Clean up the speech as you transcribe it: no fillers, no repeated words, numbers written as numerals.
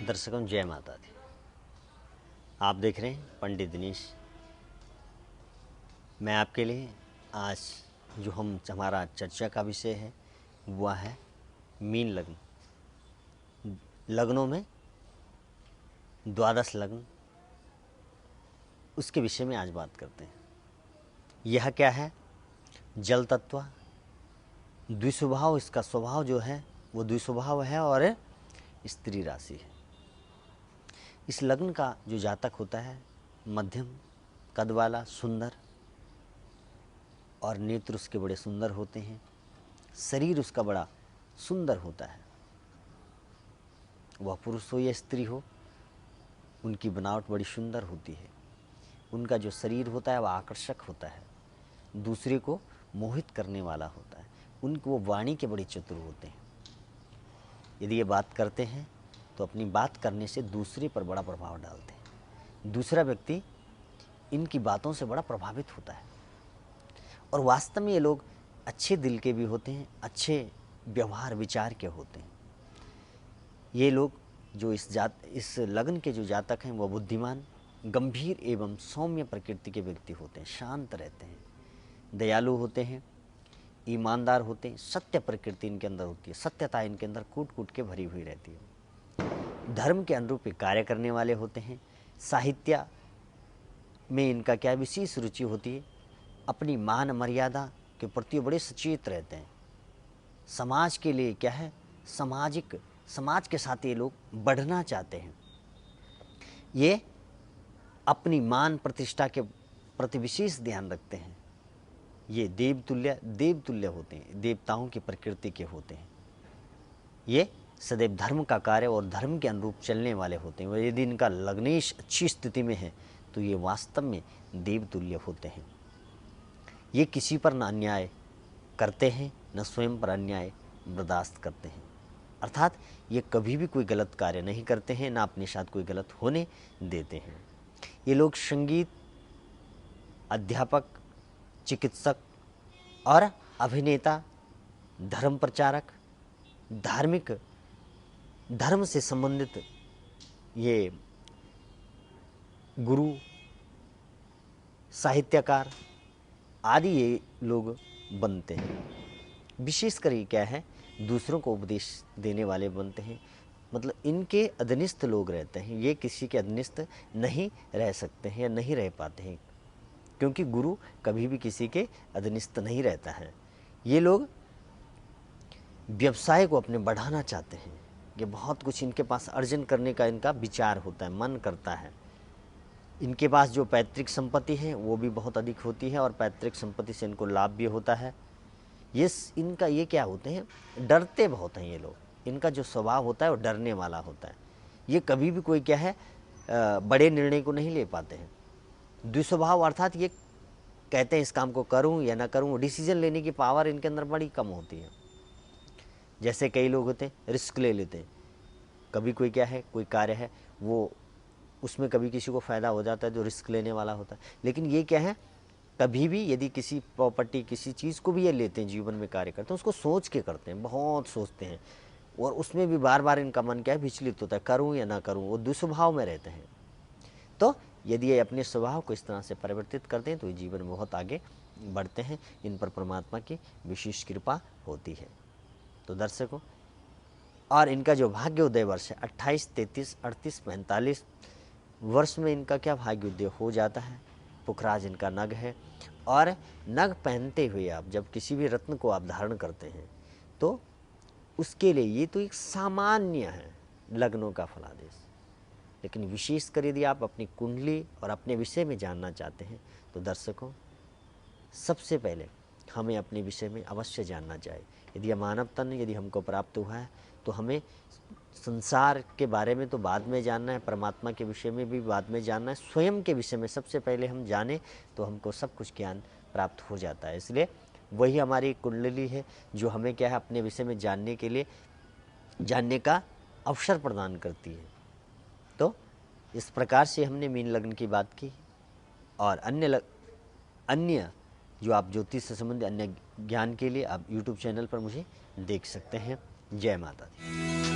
दर्शकों जय माता दी। आप देख रहे हैं पंडित दिनेश। मैं आपके लिए आज जो हमारा चर्चा का विषय है वह है मीन लग्न। लग्नों में द्वादश लग्न, उसके विषय में आज बात करते हैं। यह क्या है? जल तत्व द्विस्वभाव, इसका स्वभाव जो है वो द्विस्वभाव है और स्त्री राशि है। इस लग्न का जो जातक होता है मध्यम कद वाला, सुंदर, और नेत्र उसके बड़े सुंदर होते हैं, शरीर उसका बड़ा सुंदर होता है। वह पुरुष हो या स्त्री हो, उनकी बनावट बड़ी सुंदर होती है। उनका जो शरीर होता है वह आकर्षक होता है, दूसरे को मोहित करने वाला होता है। उनको वो वाणी के बड़े चतुर होते हैं। यदि ये बात करते हैं तो अपनी बात करने से दूसरे पर बड़ा प्रभाव डालते हैं। दूसरा व्यक्ति इनकी बातों से बड़ा प्रभावित होता है। और वास्तव में ये लोग अच्छे दिल के भी होते हैं, अच्छे व्यवहार विचार के होते हैं। ये लोग जो इस लग्न के जो जातक हैं वह बुद्धिमान, गंभीर एवं सौम्य प्रकृति के व्यक्ति होते हैं। शांत रहते हैं, दयालु होते हैं, ईमानदार होते हैं। सत्य प्रकृति इनके अंदर होती है, सत्यता इनके अंदर कूट कूट के भरी हुई रहती है। धर्म के अनुरूप कार्य करने वाले होते हैं। साहित्य में इनका क्या विशेष रुचि होती है। अपनी मान मर्यादा के प्रति बड़े सचेत रहते हैं। समाज के लिए क्या है, समाज के साथ ये लोग बढ़ना चाहते हैं। ये अपनी मान प्रतिष्ठा के प्रति विशेष ध्यान रखते हैं। ये देवतुल्य होते हैं, देवताओं की प्रकृति के होते हैं। ये सदैव धर्म का कार्य और धर्म के अनुरूप चलने वाले होते हैं। यदि इनका लग्नेश अच्छी स्थिति में है तो ये वास्तव में देवतुल्य होते हैं। ये किसी पर न अन्याय करते हैं, न स्वयं पर अन्याय बर्दाश्त करते हैं। अर्थात ये कभी भी कोई गलत कार्य नहीं करते हैं, ना अपने साथ कोई गलत होने देते हैं। ये लोग संगीत, अध्यापक, चिकित्सक और अभिनेता, धर्म प्रचारक, धर्म से संबंधित ये गुरु, साहित्यकार आदि ये लोग बनते हैं। विशेषकर ये क्या है, दूसरों को उपदेश देने वाले बनते हैं। मतलब इनके अधीनस्थ लोग रहते हैं। ये किसी के अधीनस्थ नहीं रह सकते हैं या नहीं रह पाते हैं, क्योंकि गुरु कभी भी किसी के अधीनस्थ नहीं रहता है। ये लोग व्यवसाय को अपने बढ़ाना चाहते हैं। ये बहुत कुछ इनके पास अर्जन करने का इनका विचार होता है, मन करता है। इनके पास जो पैतृक संपत्ति है वो भी बहुत अधिक होती है और पैतृक संपत्ति से इनको लाभ भी होता है। ये क्या होते हैं, डरते बहुत हैं ये लोग। इनका जो स्वभाव होता है वो डरने वाला होता है। ये कभी भी कोई क्या है बड़े निर्णय को नहीं ले पाते हैं। द्विस्वभाव अर्थात ये कहते हैं इस काम को करूं या ना करूं, डिसीजन लेने की पावर इनके अंदर बड़ी कम होती है। जैसे कई लोग होते हैं रिस्क ले लेते हैं। कभी कोई क्या है, कोई कार्य है वो उसमें कभी किसी को फ़ायदा हो जाता है जो रिस्क लेने वाला होता है। लेकिन ये क्या है, कभी भी यदि किसी प्रॉपर्टी, किसी चीज़ को भी ये लेते हैं, जीवन में कार्य करते हैं, उसको सोच के करते हैं, बहुत सोचते हैं। और उसमें भी बार बार इनका मन क्या है, विचलित होता है, करूं या ना करूं। वो दुस्वभाव में रहते हैं। तो यदि ये अपने स्वभाव को इस तरह से परिवर्तित करते हैं तो ये जीवन में बहुत आगे बढ़ते हैं। इन पर परमात्मा की विशेष कृपा होती है। तो दर्शकों, और इनका जो भाग्योदय वर्ष है 28, 33, 38, 45 वर्ष में इनका क्या भाग्योदय हो जाता है। पुखराज इनका नग है। और नग पहनते हुए आप जब किसी भी रत्न को आप धारण करते हैं तो उसके लिए ये तो एक सामान्य है लग्नों का फलादेश। लेकिन विशेषकर यदि आप अपनी कुंडली और अपने विषय में जानना चाहते हैं तो दर्शकों, सबसे पहले हमें अपने विषय में अवश्य जानना चाहिए। यदि मानव तन यदि हमको प्राप्त हुआ है तो हमें संसार के बारे में तो बाद में जानना है, परमात्मा के विषय में भी बाद में जानना है। स्वयं के विषय में सबसे पहले हम जाने तो हमको सब कुछ ज्ञान प्राप्त हो जाता है। इसलिए वही हमारी कुंडली है जो हमें क्या है, अपने विषय में जानने का अवसर प्रदान करती है। तो इस प्रकार से हमने मीन लग्न की बात की। और अन्य जो आप ज्योतिष से संबंधित अन्य ज्ञान के लिए आप YouTube चैनल पर मुझे देख सकते हैं। जय माता दी।